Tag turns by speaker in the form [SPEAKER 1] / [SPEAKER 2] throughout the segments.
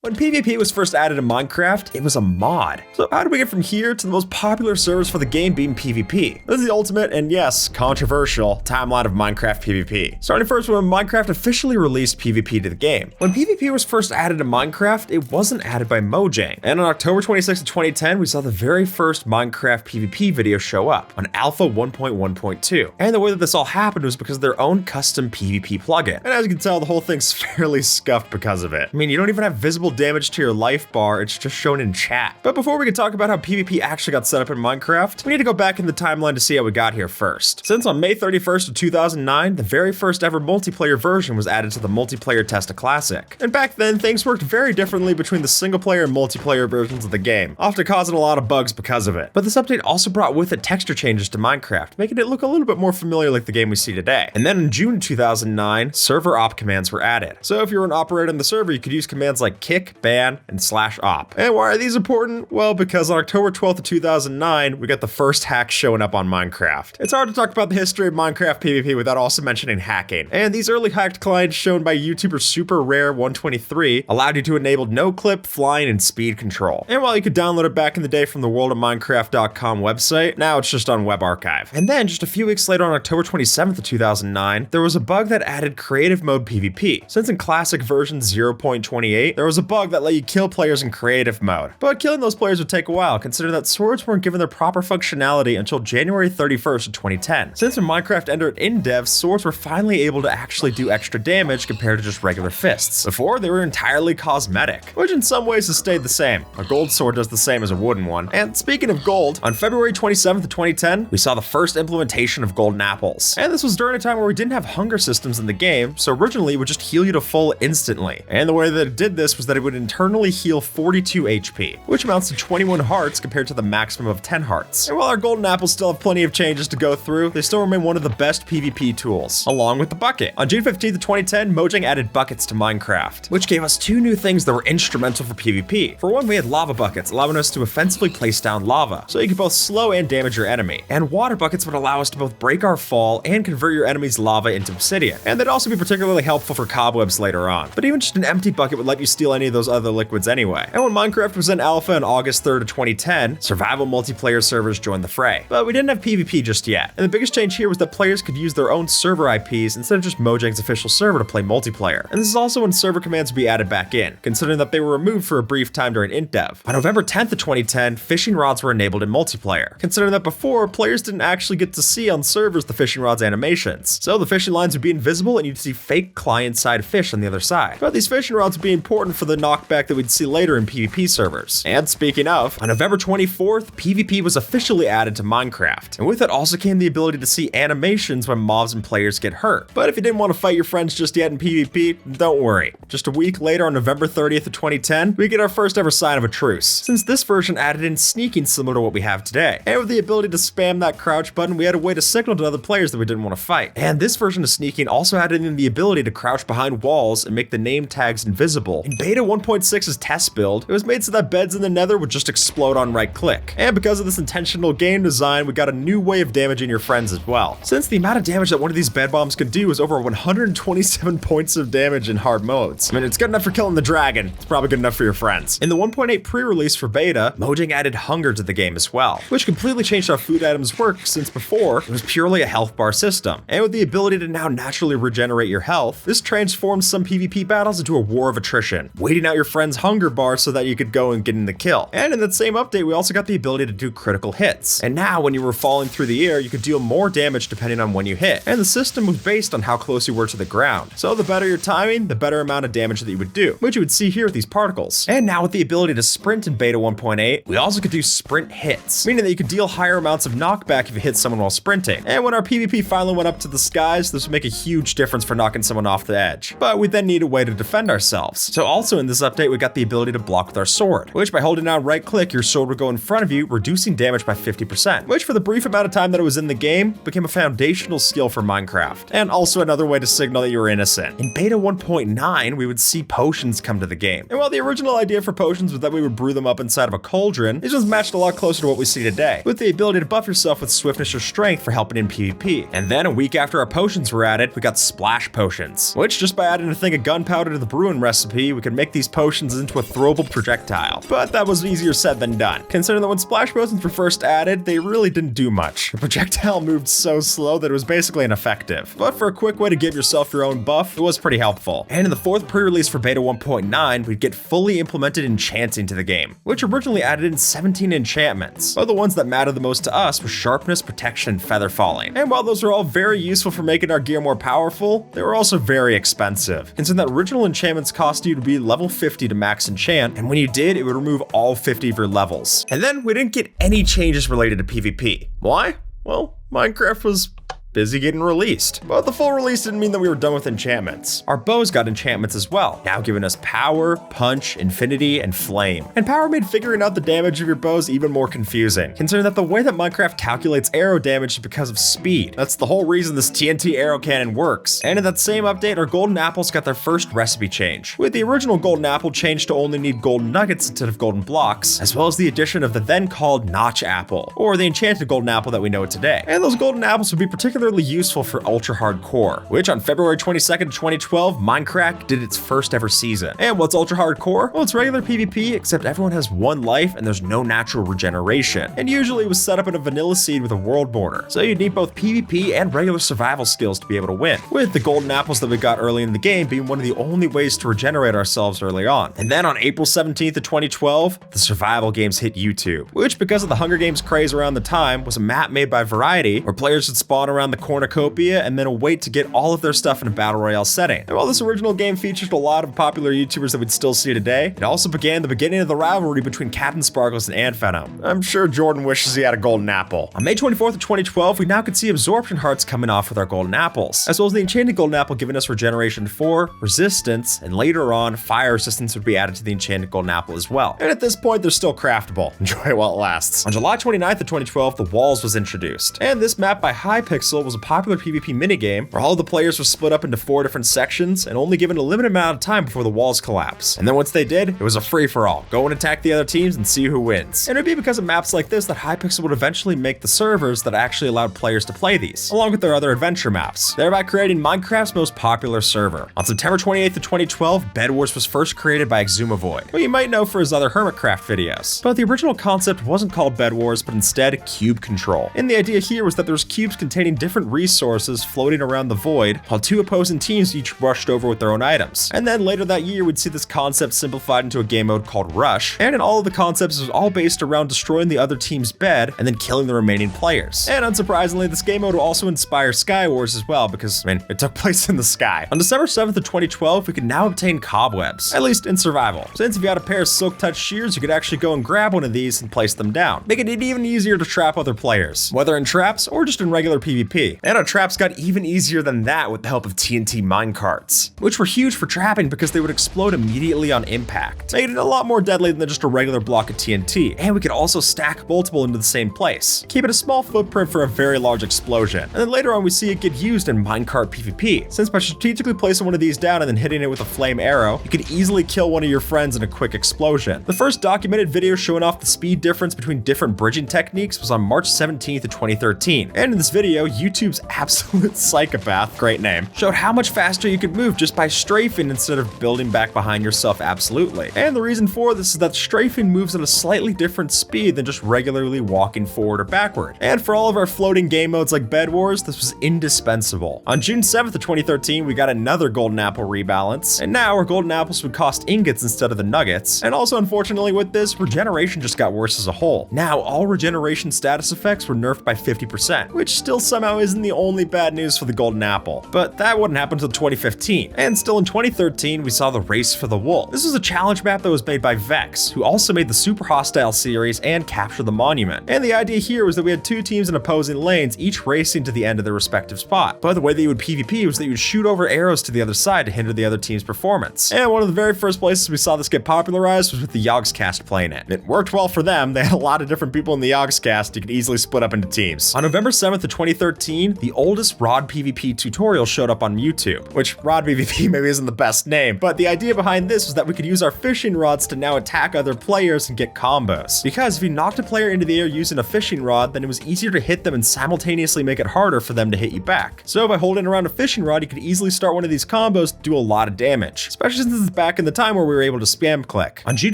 [SPEAKER 1] When PvP was first added to Minecraft, it was a mod. So how did we get from here to the most popular servers for the game being PvP? This is the ultimate and yes, controversial timeline of Minecraft PvP. Starting first when Minecraft officially released PvP to the game. When PvP was first added to Minecraft, it wasn't added by Mojang. And on October 26, 2010, we saw the very first Minecraft PvP video show up on Alpha 1.1.2. And the way that this all happened was because of their own custom PvP plugin. And as you can tell, the whole thing's fairly scuffed because of it. I mean, you don't even have visible damage to your life bar, it's just shown in chat. But before we can talk about how PvP actually got set up in Minecraft, we need to go back in the timeline to see how we got here first. Since on May 31st of 2009, the very first ever multiplayer version was added to the multiplayer Testa Classic. And back then, things worked very differently between the single player and multiplayer versions of the game, often causing a lot of bugs because of it. But this update also brought with it texture changes to Minecraft, making it look a little bit more familiar like the game we see today. And then in June 2009, server op commands were added. So if you were an operator in the server, you could use commands like kick, ban, and /op. And why are these important? Well, because on October 12th of 2009, we got the first hack showing up on Minecraft. It's hard to talk about the history of Minecraft PvP without also mentioning hacking. And these early hacked clients shown by YouTuber Super Rare 123 allowed you to enable no clip, flying, and speed control. And while you could download it back in the day from the worldofminecraft.com website, now it's just on Web Archive. And then just a few weeks later on October 27th of 2009, there was a bug that added creative mode PvP. Since in classic version 0.28, there was a bug that let you kill players in creative mode. But killing those players would take a while, considering that swords weren't given their proper functionality until January 31st of 2010. Since when Minecraft entered in-dev, swords were finally able to actually do extra damage compared to just regular fists. Before, they were entirely cosmetic, which in some ways has stayed the same. A gold sword does the same as a wooden one. And speaking of gold, on February 27th of 2010, we saw the first implementation of golden apples. And this was during a time where we didn't have hunger systems in the game, so originally it would just heal you to full instantly. And the way that it did this was that it would internally heal 42 HP, which amounts to 21 hearts compared to the maximum of 10 hearts. And while our golden apples still have plenty of changes to go through, they still remain one of the best PvP tools, along with the bucket. On June 15th of 2010, Mojang added buckets to Minecraft, which gave us two new things that were instrumental for PvP. For one, we had lava buckets, allowing us to offensively place down lava, so you could both slow and damage your enemy. And water buckets would allow us to both break our fall and convert your enemy's lava into obsidian. And they'd also be particularly helpful for cobwebs later on. But even just an empty bucket would let you steal any of those other liquids anyway. And when Minecraft was in alpha on August 3rd of 2010, survival multiplayer servers joined the fray. But we didn't have PvP just yet. And the biggest change here was that players could use their own server IPs instead of just Mojang's official server to play multiplayer. And this is also when server commands would be added back in, considering that they were removed for a brief time during int-dev. On November 10th of 2010, fishing rods were enabled in multiplayer, considering that before, players didn't actually get to see on servers the fishing rod's animations. So the fishing lines would be invisible and you'd see fake client-side fish on the other side. But these fishing rods would be important for the knockback that we'd see later in PvP servers. And speaking of, on November 24th, PvP was officially added to Minecraft. And with it also came the ability to see animations when mobs and players get hurt. But if you didn't want to fight your friends just yet in PvP, don't worry. Just a week later on November 30th of 2010, we get our first ever sign of a truce, since this version added in sneaking similar to what we have today. And with the ability to spam that crouch button, we had a way to signal to other players that we didn't want to fight. And this version of sneaking also added in the ability to crouch behind walls and make the name tags invisible. In Beta 1.6's test build, it was made so that beds in the Nether would just explode on right click. And because of this intentional game design, we got a new way of damaging your friends as well. Since the amount of damage that one of these bed bombs could do is over 127 points of damage in hard modes. I mean, it's good enough for killing the dragon, it's probably good enough for your friends. In the 1.8 pre-release for beta, Mojang added hunger to the game as well, which completely changed how food items work, since before, it was purely a health bar system. And with the ability to now naturally regenerate your health, this transformed some PvP battles into a war of attrition, waiting out your friend's hunger bar so that you could go and get in the kill. And in that same update, we also got the ability to do critical hits. And now when you were falling through the air, you could deal more damage depending on when you hit. And the system was based on how close you were to the ground. So the better your timing, the better amount of damage that you would do, which you would see here with these particles. And now with the ability to sprint in beta 1.8, we also could do sprint hits, meaning that you could deal higher amounts of knockback if you hit someone while sprinting. And when our PvP finally went up to the skies, this would make a huge difference for knocking someone off the edge. But we then need a way to defend ourselves. So also in this update, we got the ability to block with our sword, which by holding down right click, your sword would go in front of you, reducing damage by 50%, which for the brief amount of time that it was in the game, became a foundational skill for Minecraft. And also another way to signal that you were innocent. In beta 1.9, we would see potions come to the game. And while the original idea for potions was that we would brew them up inside of a cauldron, it just matched a lot closer to what we see today, with the ability to buff yourself with swiftness or strength for helping in PvP. And then a week after our potions were added, we got splash potions, which just by adding a thing of gunpowder to the brewing recipe, we could make these potions into a throwable projectile, but that was easier said than done, considering that when splash potions were first added, they really didn't do much. The projectile moved so slow that it was basically ineffective, but for a quick way to give yourself your own buff, it was pretty helpful. And in the 4th pre-release for Beta 1.9, we'd get fully implemented enchanting to the game, which originally added in 17 enchantments, but the ones that mattered the most to us were sharpness, protection, and feather falling. And while those were all very useful for making our gear more powerful, they were also very expensive, considering that original enchantments cost you to be level 50 to max enchant, and when you did, it would remove all 50 of your levels. And then we didn't get any changes related to PvP. Why? Well, Minecraft was busy getting released. But the full release didn't mean that we were done with enchantments. Our bows got enchantments as well, now giving us power, punch, infinity, and flame. And power made figuring out the damage of your bows even more confusing, considering that the way that Minecraft calculates arrow damage is because of speed. That's the whole reason this TNT arrow cannon works. And in that same update, our golden apples got their first recipe change, with the original golden apple changed to only need golden nuggets instead of golden blocks, as well as the addition of the then called notch apple, or the enchanted golden apple that we know today. And those golden apples would be particularly useful for ultra hardcore, which on February 22nd, 2012, Minecraft did its first ever season. And what's ultra hardcore? Well, it's regular PvP, except everyone has one life and there's no natural regeneration. And usually it was set up in a vanilla seed with a world border, so you'd need both PvP and regular survival skills to be able to win, with the golden apples that we got early in the game being one of the only ways to regenerate ourselves early on. And then on April 17th of 2012, the survival games hit YouTube, which because of the Hunger Games craze around the time was a map made by Variety where players would spawn around the cornucopia and then wait to get all of their stuff in a battle royale setting. And while this original game featured a lot of popular YouTubers that we'd still see today, it also began the beginning of the rivalry between Captain Sparkles and Ant Venom. I'm sure Jordan wishes he had a golden apple. On May 24th of 2012, we now could see absorption hearts coming off with our golden apples, as well as the enchanted golden apple giving us regeneration 4, resistance, and later on, fire resistance would be added to the enchanted golden apple as well. And at this point, they're still craftable. Enjoy it while it lasts. On July 29th of 2012, the Walls was introduced, and this map by Hypixel was a popular PvP minigame where all of the players were split up into 4 different sections and only given a limited amount of time before the walls collapse. And then once they did, it was a free-for-all. Go and attack the other teams and see who wins. And it'd be because of maps like this that Hypixel would eventually make the servers that actually allowed players to play these, along with their other adventure maps, thereby creating Minecraft's most popular server. On September 28th of 2012, Bed Wars was first created by Exumavoid, who you might know for his other Hermitcraft videos. But the original concept wasn't called Bed Wars, but instead Cube Control. And the idea here was that there's cubes containing different resources floating around the void, while 2 opposing teams each rushed over with their own items. And then later that year, we'd see this concept simplified into a game mode called Rush, and in all of the concepts, it was all based around destroying the other team's bed and then killing the remaining players. And unsurprisingly, this game mode will also inspire Sky Wars as well, because, I mean, it took place in the sky. On December 7th of 2012, we could now obtain cobwebs, at least in survival, since if you had a pair of silk touch shears, you could actually go and grab one of these and place them down, making it even easier to trap other players, whether in traps or just in regular PvP. And our traps got even easier than that with the help of TNT minecarts, which were huge for trapping because they would explode immediately on impact, making it a lot more deadly than just a regular block of TNT. And we could also stack multiple into the same place, keeping a small footprint for a very large explosion. And then later on we see it get used in minecart PvP, since by strategically placing one of these down and then hitting it with a flame arrow, you could easily kill one of your friends in a quick explosion. The first documented video showing off the speed difference between different bridging techniques was on March 17th of 2013. And in this video, YouTube's absolute psychopath, great name, showed how much faster you could move just by strafing instead of building back behind yourself absolutely. And the reason for this is that strafing moves at a slightly different speed than just regularly walking forward or backward. And for all of our floating game modes like Bed Wars, this was indispensable. On June 7th of 2013, we got another golden apple rebalance, and now our golden apples would cost ingots instead of the nuggets. And also, unfortunately with this, regeneration just got worse as a whole. Now, all regeneration status effects were nerfed by 50%, which still somehow isn't the only bad news for the golden apple. But that wouldn't happen until 2015. And still in 2013, we saw the Race for the Wool. This was a challenge map that was made by Vex, who also made the Super Hostile series and Capture the Monument. And the idea here was that we had 2 teams in opposing lanes, each racing to the end of their respective spot. But the way that you would PvP was that you would shoot over arrows to the other side to hinder the other team's performance. And one of the very first places we saw this get popularized was with the Yogscast playing it. It worked well for them. They had a lot of different people in the Yogscast you could easily split up into teams. On November 7th of 2013, 2015, the oldest Rod PvP tutorial showed up on YouTube, which Rod PvP maybe isn't the best name, but the idea behind this was that we could use our fishing rods to now attack other players and get combos. Because if you knocked a player into the air using a fishing rod, then it was easier to hit them and simultaneously make it harder for them to hit you back. So by holding around a fishing rod, you could easily start one of these combos to do a lot of damage, especially since it's back in the time where we were able to spam click. On June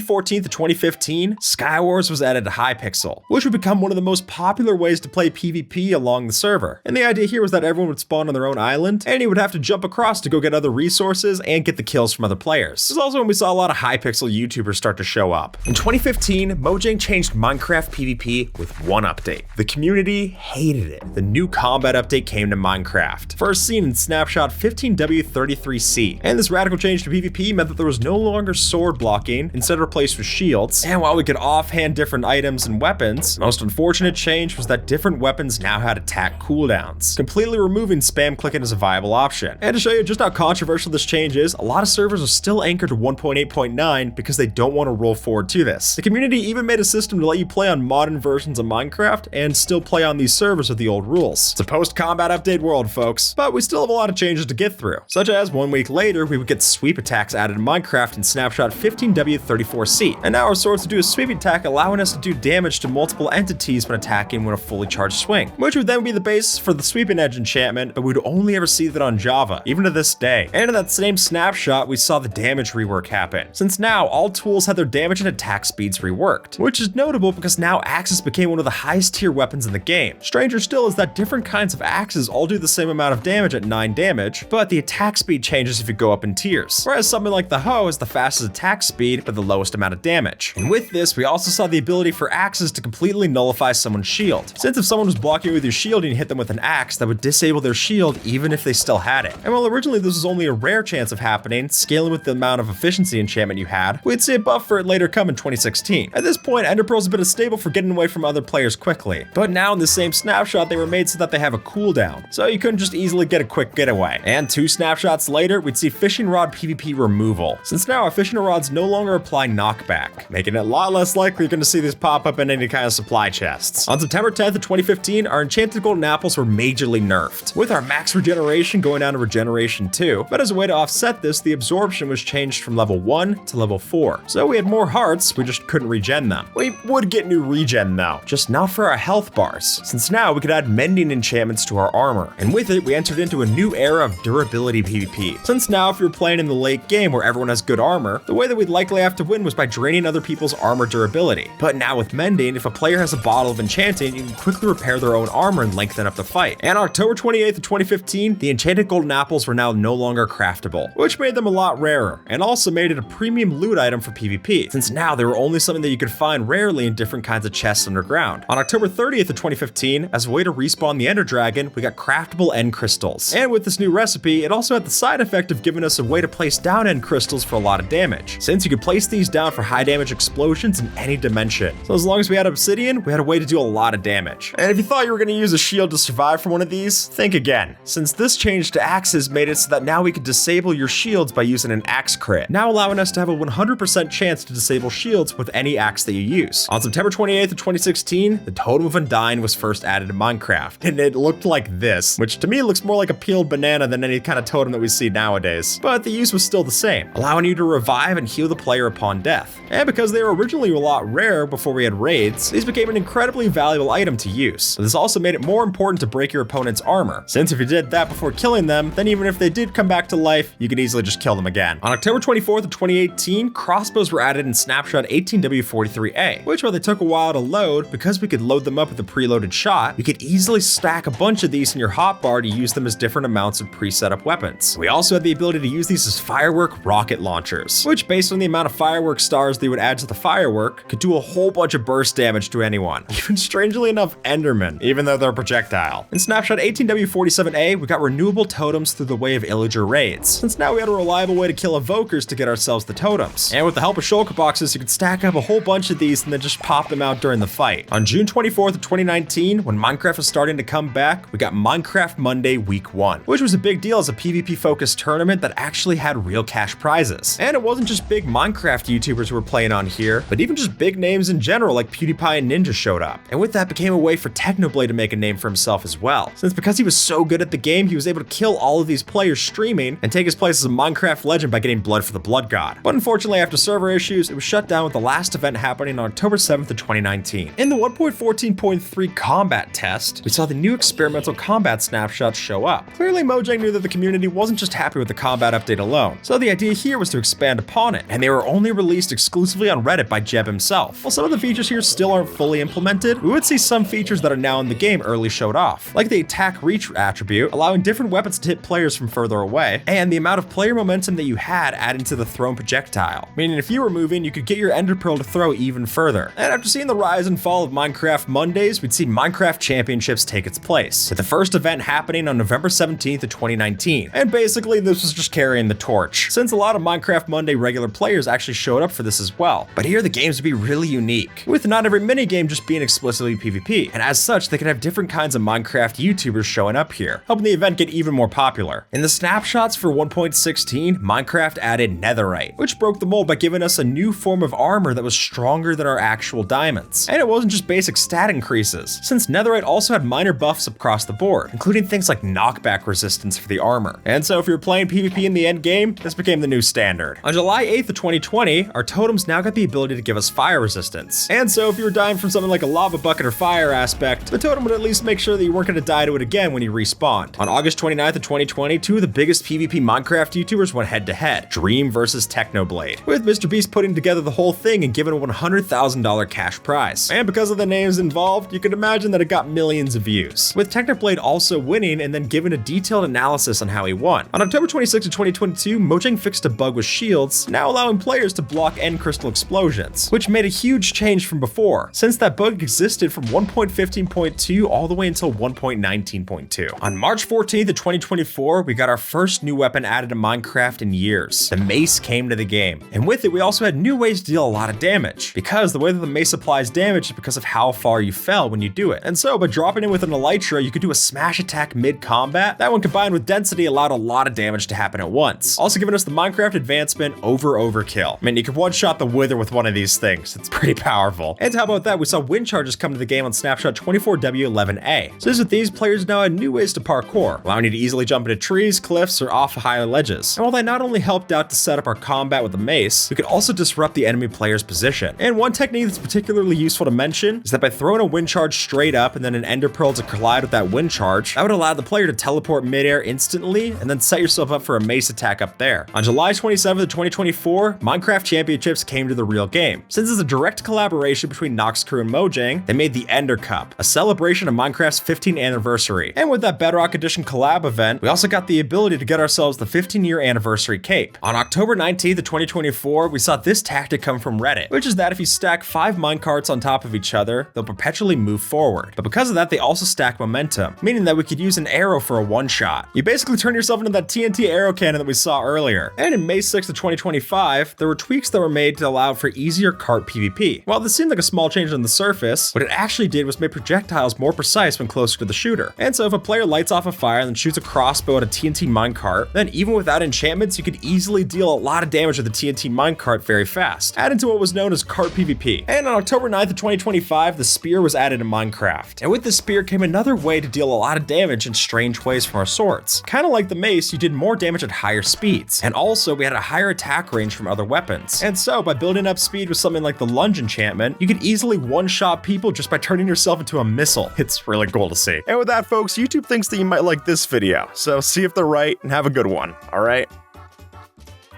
[SPEAKER 1] 14th of 2015, Skywars was added to Hypixel, which would become one of the most popular ways to play PvP along the server. And the idea here was that everyone would spawn on their own island, and you would have to jump across to go get other resources and get the kills from other players. This is also when we saw a lot of Hypixel YouTubers start to show up. In 2015, Mojang changed Minecraft PvP with one update. The community hated it. The new combat update came to Minecraft, first seen in snapshot 15W33C. And this radical change to PvP meant that there was no longer sword blocking, instead replaced with shields. And while we could offhand different items and weapons, the most unfortunate change was that different weapons now had attack cooldowns, completely removing spam clicking as a viable option. And to show you just how controversial this change is, a lot of servers are still anchored to 1.8.9 because they don't want to roll forward to this. The community even made a system to let you play on modern versions of Minecraft and still play on these servers with the old rules. It's a post-combat update world, folks, but we still have a lot of changes to get through, such as 1 week later, we would get sweep attacks added in Minecraft in snapshot 15W34C. And now our swords to do a sweep attack, allowing us to do damage to multiple entities when attacking with a fully charged swing, which would then be the basis for the sweeping edge enchantment, but we'd only ever see that on Java, even to this day. And in that same snapshot, we saw the damage rework happen, since now all tools had their damage and attack speeds reworked, which is notable because now axes became one of the highest tier weapons in the game. Stranger still is that different kinds of axes all do the same amount of damage at 9 damage, but the attack speed changes if you go up in tiers, whereas something like the hoe has the fastest attack speed but the lowest amount of damage. And with this, we also saw the ability for axes to completely nullify someone's shield, since if someone was blocking you with your shield and you hit them with an axe, that would disable their shield even if they still had it. And while originally this was only a rare chance of happening, scaling with the amount of efficiency enchantment you had, we'd see a buff for it later come in 2016. At this point, ender pearls have been stable for getting away from other players quickly, but now in the same snapshot they were made so that they have a cooldown, so you couldn't just easily get a quick getaway. And 2 snapshots later, we'd see fishing rod PvP removal, since now our fishing rods no longer apply knockback, making it a lot less likely you're going to see these pop up in any kind of supply chests. On September 10th of 2015, our enchanted golden apples were majorly nerfed, with our max regeneration going down to regeneration 2, but as a way to offset this, the absorption was changed from level 1 to level 4. So we had more hearts, we just couldn't regen them. We would get new regen though, just not for our health bars, since now we could add mending enchantments to our armor. And with it, we entered into a new era of durability PvP. Since now if you're playing in the late game where everyone has good armor, the way that we'd likely have to win was by draining other people's armor durability. But now with mending, if a player has a bottle of enchanting, you can quickly repair their own armor and lengthen up the fight. And on October 28th of 2015, the enchanted golden apples were now no longer craftable, which made them a lot rarer, and also made it a premium loot item for PvP, since now they were only something that you could find rarely in different kinds of chests underground. On October 30th of 2015, as a way to respawn the Ender Dragon, we got craftable end crystals. And with this new recipe, it also had the side effect of giving us a way to place down end crystals for a lot of damage, since you could place these down for high damage explosions in any dimension. So as long as we had obsidian, we had a way to do a lot of damage. And if you thought you were going to use a shield to survive from one of these, think again, since this change to axes made it so that now we could disable your shields by using an axe crit, now allowing us to have a 100% chance to disable shields with any axe that you use. On September 28th of 2016, the Totem of Undying was first added to Minecraft, and it looked like this, which to me looks more like a peeled banana than any kind of totem that we see nowadays. But the use was still the same, allowing you to revive and heal the player upon death. And because they were originally a lot rare before we had raids, these became an incredibly valuable item to use. But this also made it more important to break your opponent's armor, since if you did that before killing them, then even if they did come back to life, you could easily just kill them again. On October 24th of 2018, crossbows were added in snapshot 18W43A, which while they took a while to load, because we could load them up with a preloaded shot, you could easily stack a bunch of these in your hotbar to use them as different amounts of pre-set up weapons. We also had the ability to use these as firework rocket launchers, which based on the amount of firework stars they would add to the firework, could do a whole bunch of burst damage to anyone, even strangely enough Endermen, even though they're a projectile. In snapshot 18W47A, we got renewable totems through the way of illager raids, since now we had a reliable way to kill evokers to get ourselves the totems. And with the help of shulker boxes, you could stack up a whole bunch of these and then just pop them out during the fight. On June 24th of 2019, when Minecraft was starting to come back, we got Minecraft Monday Week 1, which was a big deal as a PvP focused tournament that actually had real cash prizes. And it wasn't just big Minecraft YouTubers who were playing on here, but even just big names in general like PewDiePie and Ninja showed up. And with that became a way for Technoblade to make a name for himself himself as well, since because he was so good at the game, he was able to kill all of these players streaming and take his place as a Minecraft legend by getting blood for the blood god. But unfortunately, after server issues, it was shut down with the last event happening on October 7th of 2019. In the 1.14.3 combat test, we saw the new experimental combat snapshots show up. Clearly, Mojang knew that the community wasn't just happy with the combat update alone, so the idea here was to expand upon it, and they were only released exclusively on Reddit by Jeb himself. While some of the features here still aren't fully implemented, we would see some features that are now in the game early showed off, like the attack reach attribute, allowing different weapons to hit players from further away, and the amount of player momentum that you had adding to the thrown projectile, meaning if you were moving, you could get your ender pearl to throw even further. And after seeing the rise and fall of Minecraft Mondays, we'd see Minecraft Championships take its place, with the first event happening on November 17th of 2019. And basically, this was just carrying the torch, since a lot of Minecraft Monday regular players actually showed up for this as well. But here the games would be really unique, with not every minigame just being explicitly PvP, and as such, they could have different kinds of Minecraft YouTubers showing up here, helping the event get even more popular. In the snapshots for 1.16, Minecraft added netherite, which broke the mold by giving us a new form of armor that was stronger than our actual diamonds. And it wasn't just basic stat increases, since netherite also had minor buffs across the board, including things like knockback resistance for the armor. And so if you're playing PvP in the end game, this became the new standard. On July 8th of 2020, our totems now got the ability to give us fire resistance. And so if you were dying from something like a lava bucket or fire aspect, the totem would at least make sure that you weren't going to die to it again when you respawned. On August 29th of 2020, two of the biggest PvP Minecraft YouTubers went head to head, Dream versus Technoblade, with Mr. Beast putting together the whole thing and giving a $100,000 cash prize. And because of the names involved, you can imagine that it got millions of views, with Technoblade also winning and then giving a detailed analysis on how he won. On October 26th of 2022, Mojang fixed a bug with shields, now allowing players to block end crystal explosions, which made a huge change from before, since that bug existed from 1.15.2 all the way until 1.19.2. On March 14th of 2024, we got our first new weapon added to Minecraft in years. The mace came to the game, and with it we also had new ways to deal a lot of damage, because the way that the mace applies damage is because of how far you fell when you do it. And so by dropping in with an elytra, you could do a smash attack mid-combat. That one combined with density allowed a lot of damage to happen at once, also giving us the Minecraft advancement overkill. I mean, you could one-shot the wither with one of these things. It's pretty powerful. And how about that, we saw wind charges come to the game on snapshot 24W11A. So with these, players now had new ways to parkour, allowing you to easily jump into trees, cliffs, or off higher ledges. And while that not only helped out to set up our combat with the mace, we could also disrupt the enemy player's position. And one technique that's particularly useful to mention is that by throwing a wind charge straight up and then an ender pearl to collide with that wind charge, that would allow the player to teleport midair instantly and then set yourself up for a mace attack up there. On July 27th of 2024, Minecraft Championships came to the real game. Since it's a direct collaboration between Nox Crew and Mojang, they made the Ender Cup, a celebration of Minecraft's 15th anniversary. And with that Bedrock Edition collab event, we also got the ability to get ourselves the 15-year anniversary cape. On October 19th of 2024, we saw this tactic come from Reddit, which is that if you stack 5 minecarts on top of each other, they'll perpetually move forward. But because of that, they also stack momentum, meaning that we could use an arrow for a one-shot. You basically turn yourself into that TNT arrow cannon that we saw earlier. And in May 6th of 2025, there were tweaks that were made to allow for easier cart PvP. While this seemed like a small change on the surface, what it actually did was make projectiles more precise when closer to the shooter. And so if a player lights off a fire and then shoots a crossbow at a TNT minecart, then even without enchantments, you could easily deal a lot of damage with the TNT minecart very fast, adding to what was known as cart PvP. And on October 9th of 2025, the spear was added to Minecraft. And with the spear came another way to deal a lot of damage in strange ways from our swords. Kind of like the mace, you did more damage at higher speeds. And also we had a higher attack range from other weapons. And so by building up speed with something like the lunge enchantment, you could easily one-shot people just by turning yourself into a missile. It's really cool to see. And with that, folks, YouTube thinks that you might like this video. So see if they're right and have a good one, all right?